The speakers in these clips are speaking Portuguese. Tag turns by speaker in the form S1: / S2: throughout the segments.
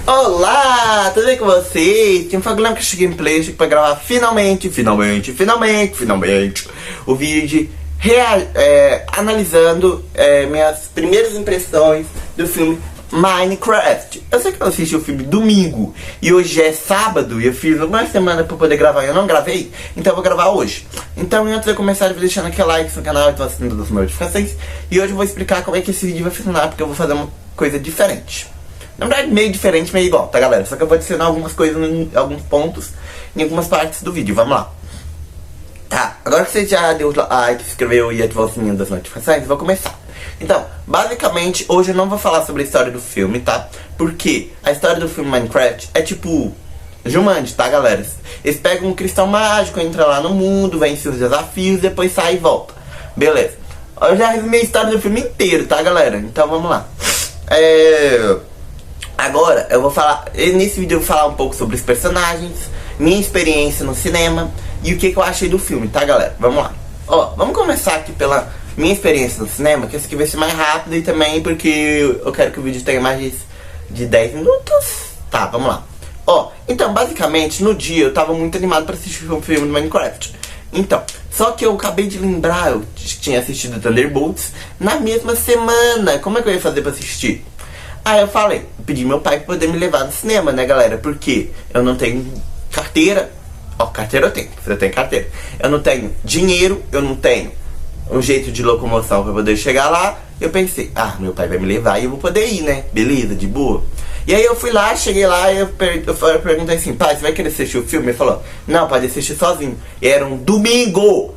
S1: Olá, tudo bem com vocês? Tinha um programa que eu cheguei pra gravar finalmente o vídeo analisando minhas primeiras impressões do filme Minecraft. Eu sei que eu assisti o filme domingo e hoje é sábado e eu fiz uma semana pra poder gravar e eu não gravei, então eu vou gravar hoje. Então antes de eu começar, eu vou deixando aquele like no canal e tô assinando das notificações. E hoje eu vou explicar como é que esse vídeo vai funcionar, porque eu vou fazer uma coisa diferente. Na verdade, meio diferente, meio igual, tá, galera? Só que eu vou adicionar algumas coisas, alguns pontos em algumas partes do vídeo. Vamos lá. Tá, agora que você já deu like, se inscreveu e ativou o sininho das notificações, eu vou começar. Então, basicamente, hoje eu não vou falar sobre a história do filme, tá? Porque a história do filme Minecraft é tipo Jumanji, tá, galera? Eles pegam um cristal mágico, entram lá no mundo, vencem os desafios, depois sai e volta. Beleza. Eu já resumi a história do filme inteiro, tá, galera? Então, vamos lá. Agora, eu vou falar, nesse vídeo eu vou falar um pouco sobre os personagens, minha experiência no cinema e o que eu achei do filme, tá, galera? Vamos lá. Ó, vamos começar aqui pela minha experiência no cinema, que esse aqui vai ser mais rápido e também porque eu quero que o vídeo tenha mais de 10 minutos. Tá, vamos lá. Ó, então, basicamente, no dia eu tava muito animado pra assistir o filme do Minecraft. Então, só que eu acabei de lembrar, eu tinha assistido Thunderbolts na mesma semana. Como é que eu ia fazer pra assistir? Aí eu falei, pedi meu pai pra poder me levar no cinema, né, galera? Porque eu não tenho carteira. Ó, carteira eu tenho, você tem carteira. Eu não tenho dinheiro, eu não tenho um jeito de locomoção pra poder chegar lá. Eu pensei, meu pai vai me levar e eu vou poder ir, né? Beleza, de boa. E aí eu fui lá, cheguei lá e eu perguntei assim, pai, você vai querer assistir o filme? Ele falou, não, pode assistir sozinho. E era um domingo,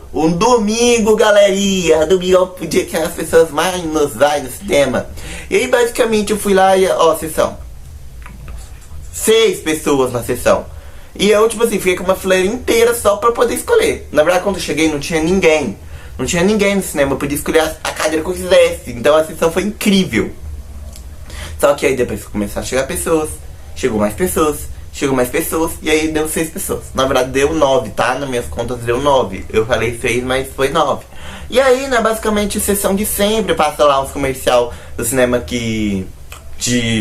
S1: galerinha. Domingo é o dia que as pessoas mais nos vai no cinema. E aí basicamente eu fui lá e, ó, sessão 6 pessoas na sessão. E eu, tipo assim, fiquei com uma fileira inteira só pra poder escolher. Na verdade, quando eu cheguei não tinha ninguém. Não tinha ninguém no cinema, eu podia escolher a cadeira que eu quisesse. Então a sessão foi incrível. Só que aí depois começaram a chegar pessoas, chegou mais pessoas, e aí deu 6 pessoas. Na verdade deu 9, tá? Nas minhas contas deu 9. Eu falei 6, mas foi 9. E aí, né, basicamente, sessão de sempre, passa lá uns comercial do cinema de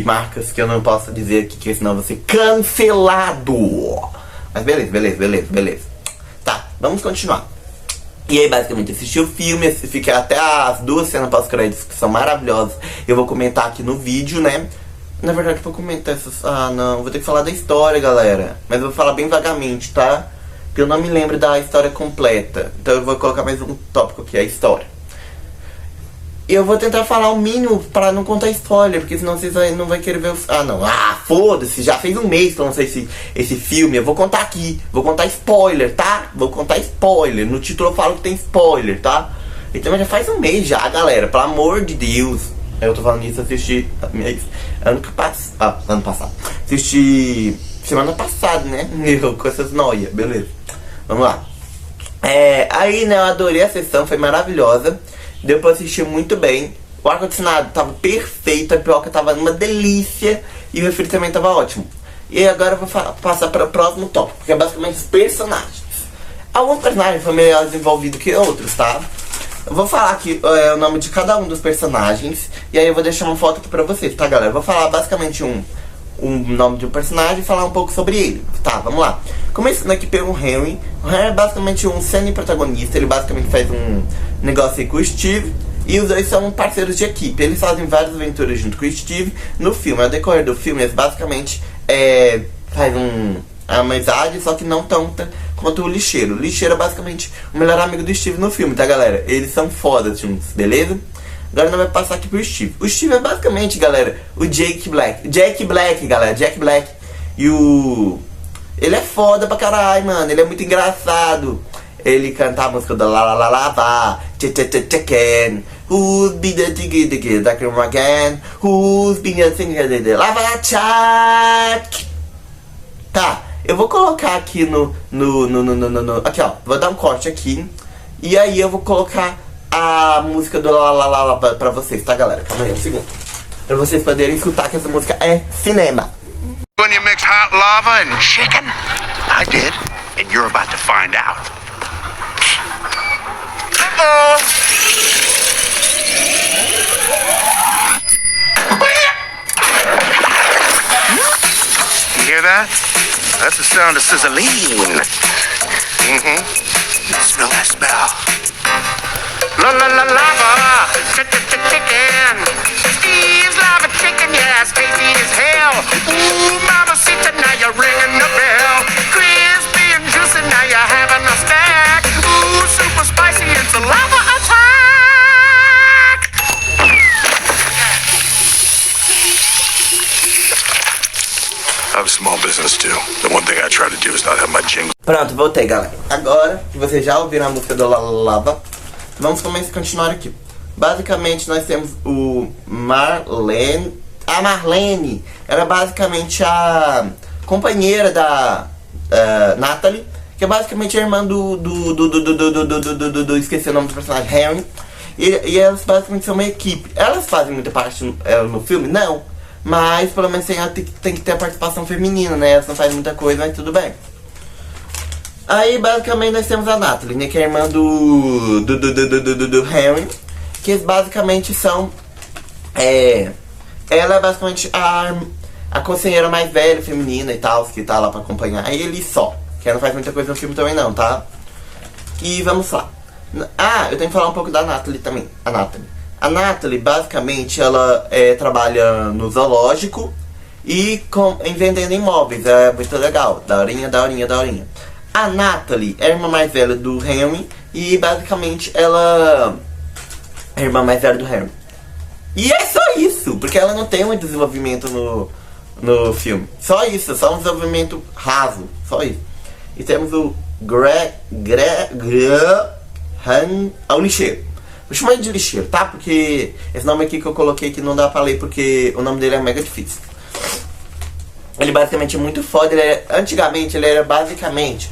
S1: marcas que eu não posso dizer aqui, que senão eu vou ser cancelado. Mas beleza. Tá, vamos continuar. E aí, basicamente, assisti o filme, fiquei até as 2 cenas pós-créditos, que são maravilhosas. Eu vou comentar aqui no vídeo, né? Na verdade, vou comentar essas... não, vou ter que falar da história, galera. Mas eu vou falar bem vagamente, tá? Porque eu não me lembro da história completa. Então eu vou colocar mais um tópico aqui, a história. E eu vou tentar falar o mínimo pra não contar spoiler, porque senão vocês não vão querer ver o... foda-se, já fez um mês que eu não sei esse filme. Eu vou contar aqui, vou contar spoiler, tá? Vou contar spoiler, no título eu falo que tem spoiler, tá? Então já faz um mês já, galera, pelo amor de Deus. Eu tô falando isso, assisti ano passado. Assisti semana passada, né? Com essas noias, beleza. Vamos lá. Aí, né, eu adorei a sessão, foi maravilhosa. Deu pra assistir muito bem. O ar-condicionado tava perfeito, a pipoca tava uma delícia e o refri também tava ótimo. E agora eu vou passar para o próximo tópico, que é basicamente os personagens. Alguns personagens foram melhor desenvolvidos que outros, tá? Eu vou falar aqui o nome de cada um dos personagens e aí eu vou deixar uma foto aqui pra vocês, tá, galera? Eu vou falar basicamente um nome de um personagem e falar um pouco sobre ele. Tá, vamos lá. Começando aqui pelo Henry. O Henry é basicamente um semi-protagonista. Ele basicamente faz um negócio aí com o Steve. E os dois são parceiros de equipe. Eles fazem várias aventuras junto com o Steve no filme. Ao decorrer do filme, eles basicamente fazem amizade, só que não tanta quanto o Lixeiro. O Lixeiro é basicamente o melhor amigo do Steve no filme, tá, galera? Eles são fodas juntos, beleza? Agora nós vamos passar aqui pro Steve. O Steve é basicamente, galera, o Jack Black. Jack Black, galera. Jack Black. E ele é foda pra caralho, mano. Ele é muito engraçado. Ele canta a música da La La La La Va. Can. Who's been the diggy that can again? Who's been the singing Lava Chat? Tá, eu vou colocar aqui aqui, ó. Vou dar um corte aqui. E aí eu vou colocar a música do La La La La pra vocês, tá, galera? Calma aí, um segundo. Pra vocês poderem escutar que essa música é cinema.
S2: When you mix hot lava and chicken? I did, and you're about to find out. hear that? That's the sound of sizzling. Smell that smell. La la la lava, chicken. Steve's lava chicken, yeah, tasty as hell. Ooh, mama, see now you're ringing the bell. Crispy and juicy, now you're having a snack. Ooh, super spicy, it's a lava attack. I have a small business too. The one thing I try to do is not have my jingle.
S1: Pronto, voltei, galera. Agora que vocês já ouviram a música do Lava, vamos continuar aqui. Basicamente, nós temos o Marlene. A Marlene era basicamente a companheira da Natalie, que é basicamente a irmã do esqueci o nome do personagem, Harry. E elas basicamente são uma equipe. Elas fazem muita parte no filme? Não. Mas pelo menos tem que ter a participação feminina, né? Elas não fazem muita coisa, mas tudo bem. Aí basicamente nós temos a Natalie, né? Que é a irmã do Harry. Que eles basicamente são... ela é basicamente a conselheira mais velha, feminina e tal, que tá lá pra acompanhar ele só. Que ela não faz muita coisa no filme também não, tá? E vamos lá. Eu tenho que falar um pouco da Natalie também. A Natalie, basicamente, ela trabalha no zoológico e vendendo imóveis. É muito legal. Daorinha. A Natalie é a irmã mais velha do Henry e, basicamente, ela é a irmã mais velha do Henry. E é só isso, porque ela não tem muito desenvolvimento no filme. Só isso, só um desenvolvimento raso. Só isso. E temos o o lixeiro. Vou chamar ele de lixeiro, tá? Porque esse nome aqui que eu coloquei que não dá pra ler porque o nome dele é mega difícil. Ele basicamente é muito foda. Antigamente ele era basicamente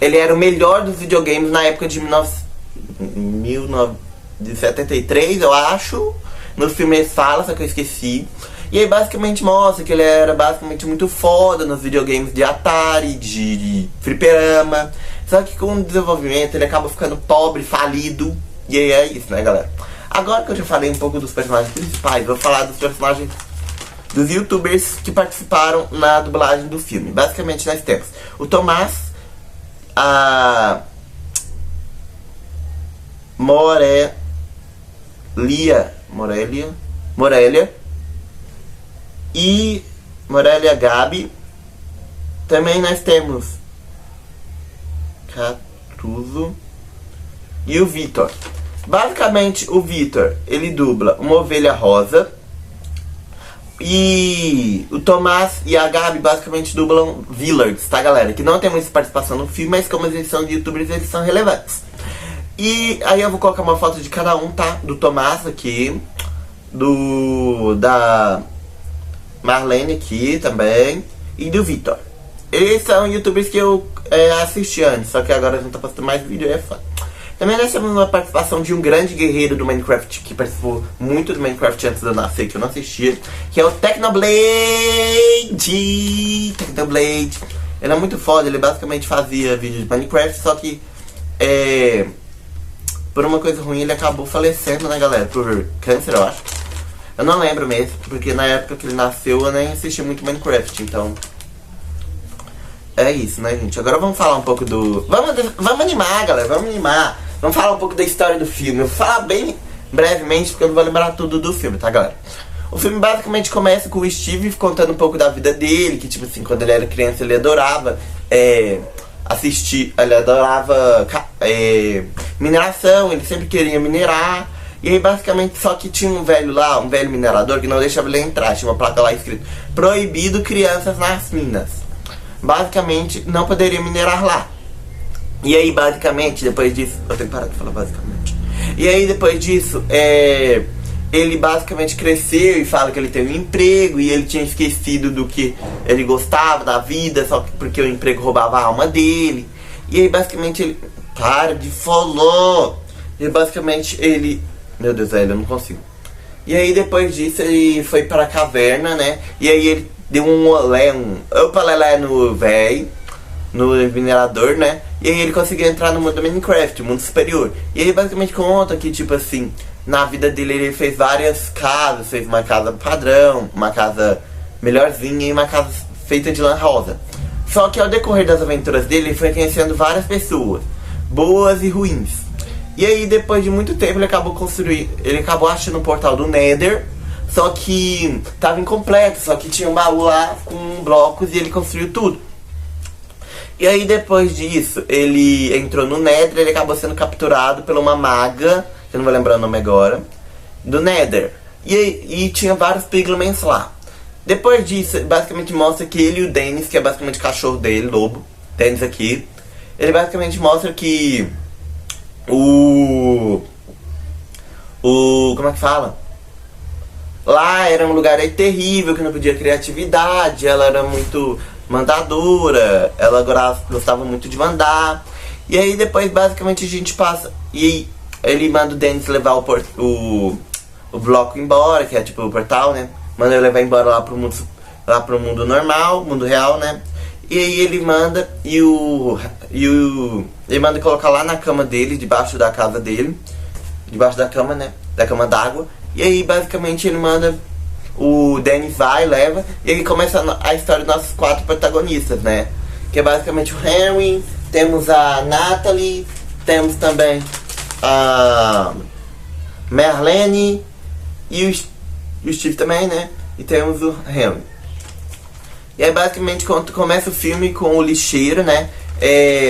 S1: ele era o melhor dos videogames na época de 1973, eu acho. No filme ele fala, só que eu esqueci. E aí basicamente mostra que ele era basicamente muito foda nos videogames de Atari, de fliperama. Só que com o desenvolvimento ele acaba ficando pobre, falido. E aí é isso, né, galera? Agora que eu já falei um pouco dos personagens principais, vou falar dos personagens dos youtubers que participaram na dublagem do filme. Basicamente nós temos o Tomás, a Morelia e Morelia Gabi. Também nós temos Catuso e o Vitor. Basicamente o Vitor, ele dubla uma ovelha rosa. E o Tomás e a Gabi basicamente dublam Villards, tá, galera? Que não tem muita participação no filme, mas como eles são de youtubers, eles são relevantes. E aí eu vou colocar uma foto de cada um, tá? Do Tomás aqui, da Marlene aqui também, e do Vitor. Eles são youtubers que eu assisti antes, só que agora eles não estão postando mais vídeo, é foda. Também nós temos uma participação de um grande guerreiro do Minecraft, que participou muito do Minecraft antes de eu nascer, que eu não assistia, que é o Technoblade. Ele é muito foda, ele basicamente fazia vídeos de Minecraft, só que por uma coisa ruim ele acabou falecendo, né, galera? Por câncer, eu acho. Eu não lembro mesmo, porque na época que ele nasceu eu nem assisti muito Minecraft, então... É isso, né, gente? Agora vamos falar um pouco do... Vamos animar, galera, vamos animar. Vamos falar um pouco da história do filme. Eu vou falar bem brevemente, porque eu não vou lembrar tudo do filme, tá, galera? O filme basicamente começa com o Steve contando um pouco da vida dele, que, tipo assim, quando ele era criança ele adorava assistir, ele adorava mineração, ele sempre queria minerar. E aí basicamente só que tinha um velho minerador, que não deixava ele entrar. Tinha uma placa lá escrito: proibido crianças nas minas. Basicamente não poderia minerar lá. E aí basicamente depois disso, eu tenho que parar de falar basicamente. E aí depois disso ele basicamente cresceu e fala que ele tem um emprego e ele tinha esquecido do que ele gostava da vida, só que porque o emprego roubava a alma dele. E aí basicamente ele... Para de falar! E basicamente ele... Meu Deus, velho, eu não consigo. E aí depois disso ele foi para a caverna, né? E aí ele deu um olé, opa-lelé no véi, no minerador, né? E aí ele conseguiu entrar no mundo do Minecraft, o mundo superior. E ele basicamente conta que, tipo assim, na vida dele ele fez várias casas. Fez uma casa padrão, uma casa melhorzinha e uma casa feita de lã rosa. Só que ao decorrer das aventuras dele, ele foi conhecendo várias pessoas, boas e ruins. E aí, depois de muito tempo, ele acabou achando o portal do Nether, só que tava incompleto, só que tinha um baú lá com blocos e ele construiu tudo. E aí, depois disso, ele entrou no Nether, ele acabou sendo capturado por uma maga, que eu não vou lembrar o nome agora, do Nether. E tinha vários pigments lá. Depois disso, basicamente mostra que ele e o Dennis, que é basicamente o cachorro dele, lobo, Dennis aqui, ele basicamente mostra que como é que fala? Lá era um lugar aí terrível, que não podia criatividade, ela era muito mandadora, ela gostava muito de mandar. E aí depois basicamente a gente passa, e ele manda o Dennis levar o bloco embora, que é tipo o portal, né? Manda ele levar embora lá pro mundo normal, mundo real, né? E aí ele manda ele manda colocar lá na cama dele, debaixo da casa dele, debaixo da cama, né? Da cama d'água. E aí basicamente ele manda, o Dennis vai, leva, e ele começa a história dos nossos 4 protagonistas, né? Que é basicamente o Henry, temos a Natalie, temos também a Marlene e o Steve também, né? E temos o Henry. E aí basicamente quando começa o filme com o lixeiro, né?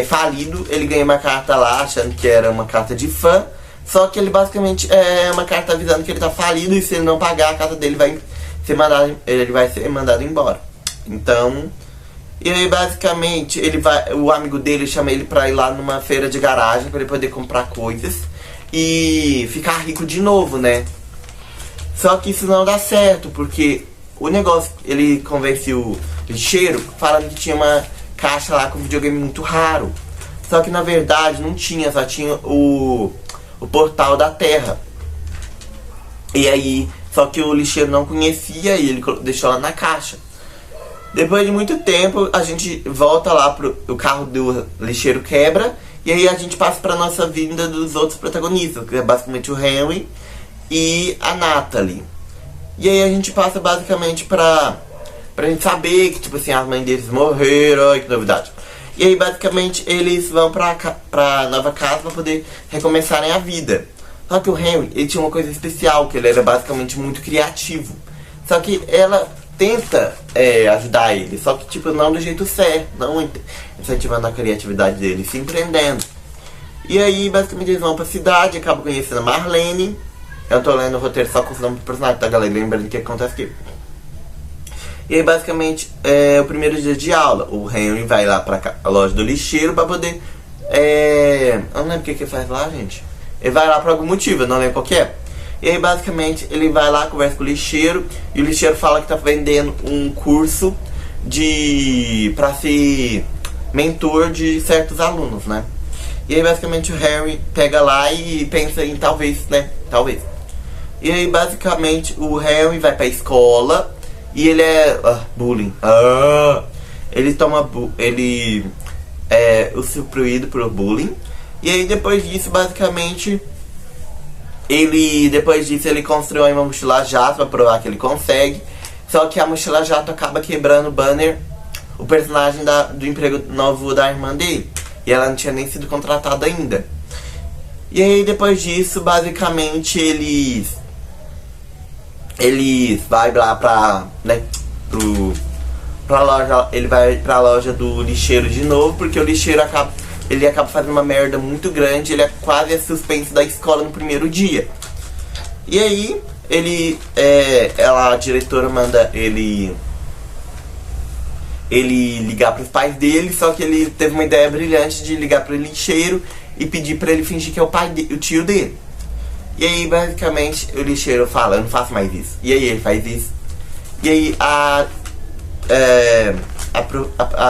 S1: Falido, ele ganha uma carta lá achando que era uma carta de fã. Só que ele basicamente é uma carta avisando que ele tá falido e se ele não pagar a carta dele ele vai ser mandado embora. Então, e aí basicamente o amigo dele chama ele pra ir lá numa feira de garagem pra ele poder comprar coisas e ficar rico de novo, né? Só que isso não dá certo, porque o negócio, ele convence o lixeiro falando que tinha uma caixa lá com um videogame muito raro. Só que na verdade não tinha, só tinha o portal da Terra. E aí, só que o lixeiro não conhecia e ele deixou lá na caixa. Depois de muito tempo, a gente volta lá o carro do lixeiro quebra. E aí a gente passa pra nossa vinda dos outros protagonistas, que é basicamente o Henry e a Natalie. E aí a gente passa basicamente pra gente saber que, tipo assim, as mães deles morreram, ai que novidade. E aí basicamente eles vão pra nova casa pra poder recomeçarem a vida. Só que o Henry, ele tinha uma coisa especial, que ele era basicamente muito criativo. Só que ela tenta ajudar ele, só que tipo, não do jeito certo, não incentivando a criatividade dele, se empreendendo. E aí basicamente eles vão pra cidade, acabam conhecendo a Marlene. Eu tô lendo o roteiro só com os nomes do personagem, tá galera? Lembrando o que acontece aqui. E aí basicamente é o primeiro dia de aula. O Henry vai lá pra a loja do lixeiro pra poder... eu não lembro o que ele faz lá, gente. Ele vai lá por algum motivo, eu não lembro qual que é. E aí basicamente ele vai lá, conversa com o lixeiro. E o lixeiro fala que tá vendendo um curso pra ser mentor de certos alunos, né? E aí basicamente o Harry pega lá e pensa em talvez, né? Talvez. E aí basicamente o Harry vai pra escola e ele bullying. Ele ele é usufruído por bullying. E aí depois disso basicamente depois disso ele construiu uma mochila jato pra provar que ele consegue. Só que a mochila jato acaba quebrando o banner, o personagem do emprego novo da irmã dele. E ela não tinha nem sido contratada ainda. E aí depois disso basicamente eles vai lá pra loja, ele vai pra loja do lixeiro de novo, porque o lixeiro acaba fazendo uma merda muito grande, ele é quase suspenso da escola no primeiro dia. E aí a diretora manda ele ligar pros pais dele, só que ele teve uma ideia brilhante de ligar pro lixeiro e pedir pra ele fingir que é o tio dele. E aí basicamente o lixeiro fala, eu não faço mais isso. E aí ele faz isso. E aí a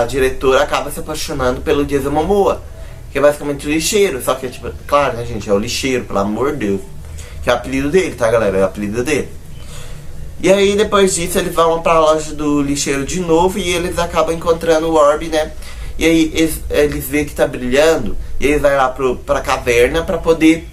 S1: diretora acaba se apaixonando pelo Jason Momoa, que é basicamente o lixeiro. Só que tipo, claro, né gente, é o lixeiro, pelo amor de Deus. Que é o apelido dele, tá galera, é o apelido dele. E aí depois disso eles vão pra loja do lixeiro de novo e eles acabam encontrando o orb, né? E aí eles veem que tá brilhando e eles vão lá pra caverna pra poder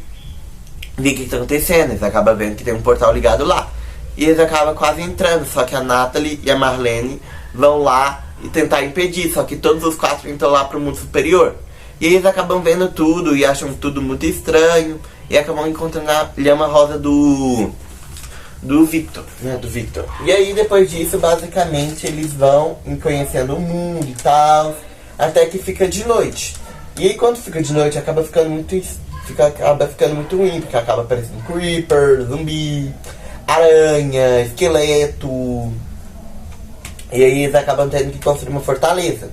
S1: ver o que tá acontecendo. Eles acabam vendo que tem um portal ligado lá. e eles acabam quase entrando, só que a Natalie e a Marlene vão lá e tentar impedir, só que todos os 4 entram lá pro mundo superior. E eles acabam vendo tudo e acham tudo muito estranho e acabam encontrando a lhama rosa do Victor, né, do Victor. E aí depois disso, basicamente, eles vão conhecendo o mundo e tal, até que fica de noite. E aí quando fica de noite acaba ficando muito ruim, porque acaba aparecendo creeper, zumbi, aranha, esqueleto. E aí eles acabam tendo que construir uma fortaleza.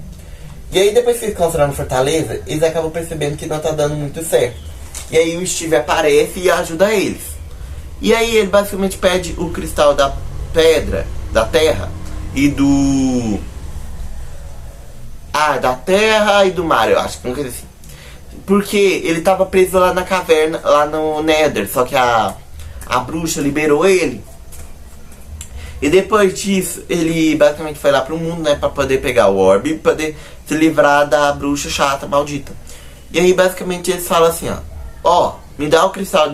S1: E aí depois que eles constroem uma fortaleza, eles acabam percebendo que não tá dando muito certo. E aí o Steve aparece e ajuda eles. E aí ele basicamente pede o cristal da pedra, da terra e do... da terra e do mar, eu acho, uma coisa assim. Porque ele tava preso lá na caverna, lá no Nether, só que a bruxa liberou ele. E depois disso, ele basicamente foi lá pro mundo, né, pra poder pegar o orbe e poder se livrar da bruxa chata, maldita. E aí basicamente eles falam assim, ó, me dá o cristal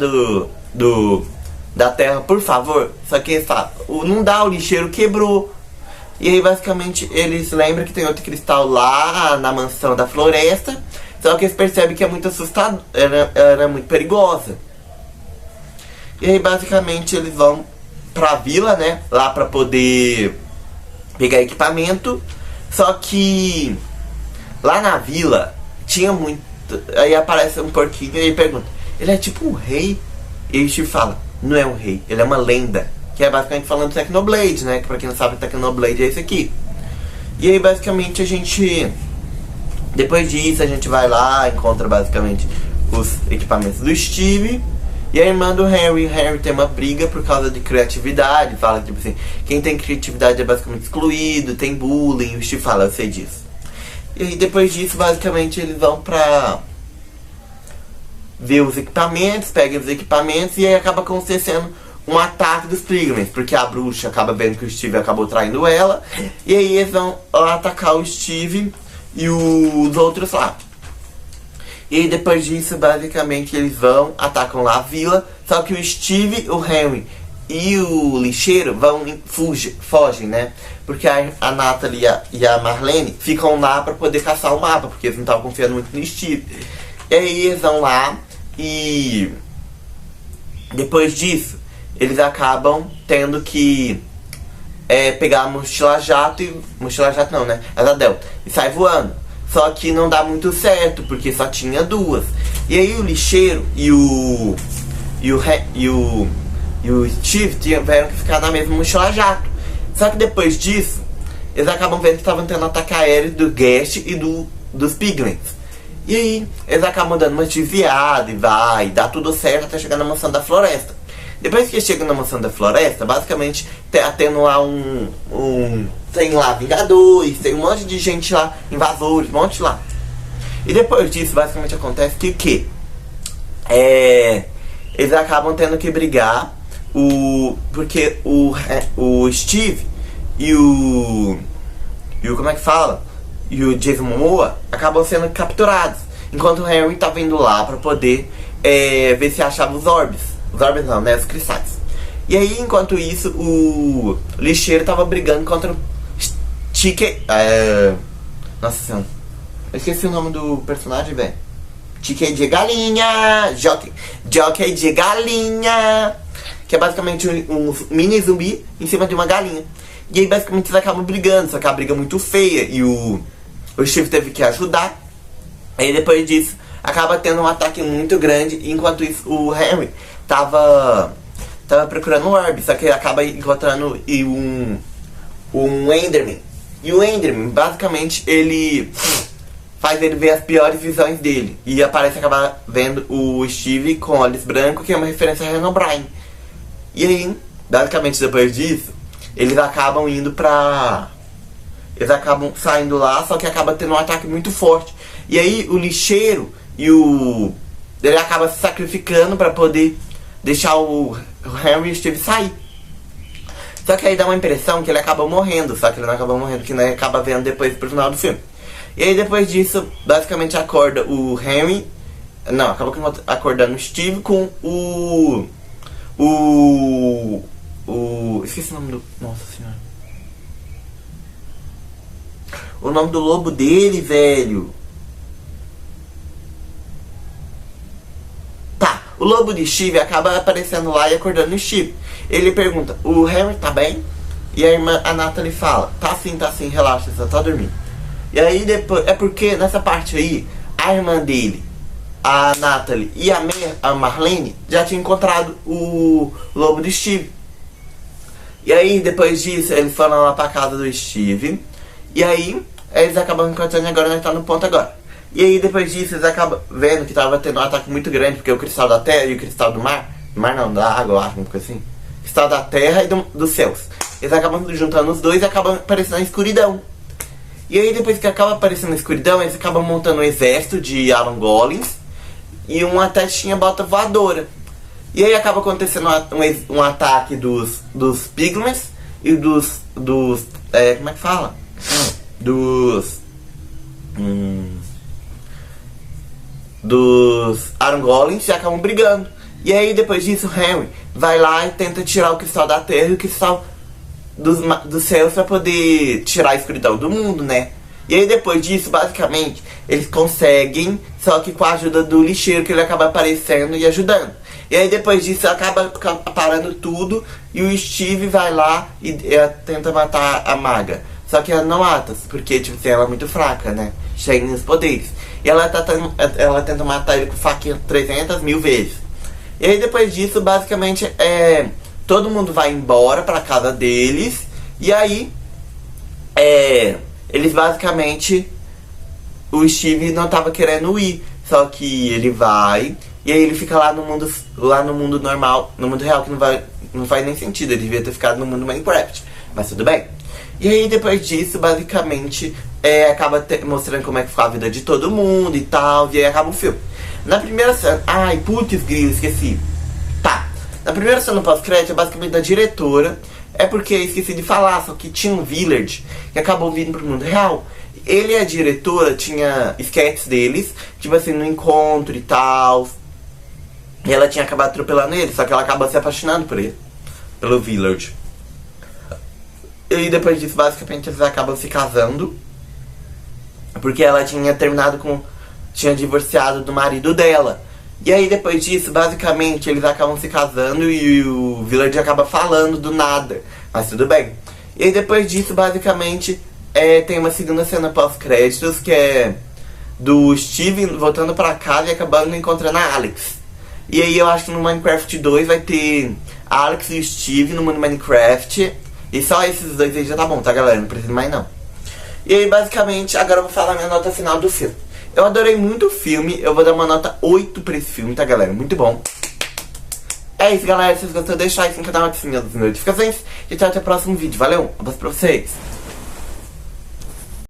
S1: da terra, por favor. Só que eles falam, não dá, o lixeiro quebrou. E aí basicamente eles lembram que tem outro cristal lá na mansão da floresta. Só que eles percebem que é muito assustador, era muito perigosa. E aí basicamente eles vão pra vila, né, lá pra poder pegar equipamento. Só que lá na vila tinha muito... Aí aparece um porquinho e ele pergunta, ele é tipo um rei? E ele te fala, não é um rei, ele é uma lenda. Que é basicamente falando do Technoblade, né, que pra quem não sabe, o Technoblade é esse aqui. E aí basicamente a gente... Depois disso a gente vai lá, encontra basicamente os equipamentos do Steve e a irmã do Harry. Harry tem uma briga por causa de criatividade. Fala tipo assim, quem tem criatividade é basicamente excluído, tem bullying. O Steve fala, eu sei disso. E aí depois disso basicamente eles vão pra ver os equipamentos, pegam os equipamentos e aí acaba acontecendo um ataque dos Pigments, porque a bruxa acaba vendo que o Steve acabou traindo ela. E aí eles vão lá atacar o Steve e os outros lá. E aí depois disso, basicamente, eles vão, atacam lá a vila. Só que o Steve, o Henry e o lixeiro fogem, né? Porque a Natalie e a Marlene ficam lá pra poder caçar o mapa, porque eles não estavam confiando muito no Steve. E aí eles vão lá e... Depois disso, eles acabam tendo que... pegar a mochila jato e... Mochila jato não, né? Asa Delta. E sai voando. Só que não dá muito certo, porque só tinha 2. E aí o lixeiro e o Steve tiveram que ficar na mesma mochila jato. Só que depois disso, eles acabam vendo que estavam tendo ataque aéreo do Guest e dos Piglins. E aí, eles acabam dando uma desviada e dá tudo certo até chegar na mansão da floresta. Depois que eles chegam na mansão da floresta, basicamente tendo lá tem lá Vingadores, tem um monte de gente lá, invasores, um monte lá. E depois disso, basicamente acontece que eles acabam tendo que brigar, porque o Steve e o como é que fala? E o Jason Momoa acabam sendo capturados, enquanto o Harry tá vindo lá pra poder ver se achava os orbes. Os orbes não, né? Os cristais. E aí, enquanto isso, o lixeiro tava brigando contra o nossa senhora, eu esqueci o nome do personagem, velho. Chicken de galinha, Jockey de galinha, que é basicamente um mini zumbi em cima de uma galinha. E aí basicamente eles acabam brigando, só que a briga é muito feia e o Steve teve que ajudar. Aí depois disso acaba tendo um ataque muito grande, enquanto isso o Harry tava procurando um orb, só que ele acaba encontrando um Enderman. E o Enderman, basicamente, ele faz ele ver as piores visões dele. E aparece acabar vendo o Steve com olhos brancos, que é uma referência a Herobrine. E aí, basicamente, depois disso, eles acabam indo pra... Eles acabam saindo lá, só que acaba tendo um ataque muito forte. E aí, o lixeiro e ele acaba se sacrificando pra poder deixar o Harry e o Steve sair. Só que aí dá uma impressão que ele acaba morrendo, só que ele não acaba morrendo, que nós acaba vendo depois pro final do filme. E aí depois disso, basicamente acorda o Harry, não, acaba acordando o Steve com o Esqueci o nome do... Nossa senhora. O nome do lobo dele, velho. Tá, o lobo de Steve acaba aparecendo lá e acordando o Steve. Ele pergunta, o Harry tá bem? E a irmã, a Natalie fala, tá sim, relaxa, só tá dormindo. E aí depois, é porque nessa parte aí, a irmã dele, a Natalie e a Marlene já tinham encontrado o lobo de Steve. E aí depois disso, eles foram lá pra casa do Steve. E aí, eles acabam encontrando agora, nós tá no ponto agora. E aí depois disso, eles acabam vendo que tava tendo um ataque muito grande, porque o cristal da terra e o cristal do mar, da água, eu acho, uma coisa assim. Cristal da terra e dos céus. Eles acabam juntando os dois e acabam aparecendo na escuridão. E aí depois que acaba aparecendo na escuridão, eles acabam montando um exército de Aaron Golems e uma testinha bota voadora. E aí acaba acontecendo um ataque dos Pigments e dos como é que fala? Dos Aaron Golems e acabam brigando. E aí depois disso, Harry vai lá e tenta tirar o cristal da terra e o cristal dos céus pra poder tirar a escuridão do mundo, né? E aí depois disso, basicamente, eles conseguem, só que com a ajuda do lixeiro, que ele acaba aparecendo e ajudando. E aí depois disso acaba parando tudo e o Steve vai lá e tenta matar a maga. Só que ela não mata, porque tipo, ela é muito fraca, né? Cheia nos poderes. E ela tenta matar ele com faquinha 300 mil vezes. E aí depois disso, basicamente, todo mundo vai embora pra casa deles. E aí, eles basicamente, o Steve não tava querendo ir. Só que ele vai, e aí ele fica lá no mundo normal, no mundo real, que não faz nem sentido. Ele devia ter ficado no mundo Minecraft, mas tudo bem. E aí depois disso, basicamente, acaba mostrando como é que ficou a vida de todo mundo e tal. E aí acaba o filme. Na primeira cena... Ai, putz, grilo, esqueci. Tá. Na primeira cena pós-crédito é basicamente da diretora. É porque esqueci de falar, só que tinha um Village que acabou vindo pro mundo real. Ele e a diretora tinha sketches deles, tipo assim, no encontro e tal. E ela tinha acabado atropelando ele, só que ela acaba se apaixonando por ele, pelo Village. E depois disso, basicamente, eles acabam se casando. Porque ela tinha tinha divorciado do marido dela. E aí depois disso, basicamente, eles acabam se casando e o Village acaba falando do nada. Mas tudo bem. E aí depois disso, basicamente, tem uma segunda cena pós-créditos, que é do Steve voltando pra casa e acabando encontrando a Alex. E aí eu acho que no Minecraft 2 vai ter a Alex e o Steve no mundo Minecraft. E só esses dois aí já tá bom, tá, galera? Não precisa mais não. E aí, basicamente, agora eu vou falar a minha nota final do filme. Eu adorei muito o filme, eu vou dar uma nota 8 pra esse filme, tá, galera? Muito bom. É isso, galera. Se vocês gostaram, deixa o like no canal, ative as notificações. E tchau, até o próximo vídeo. Valeu, um abraço pra vocês.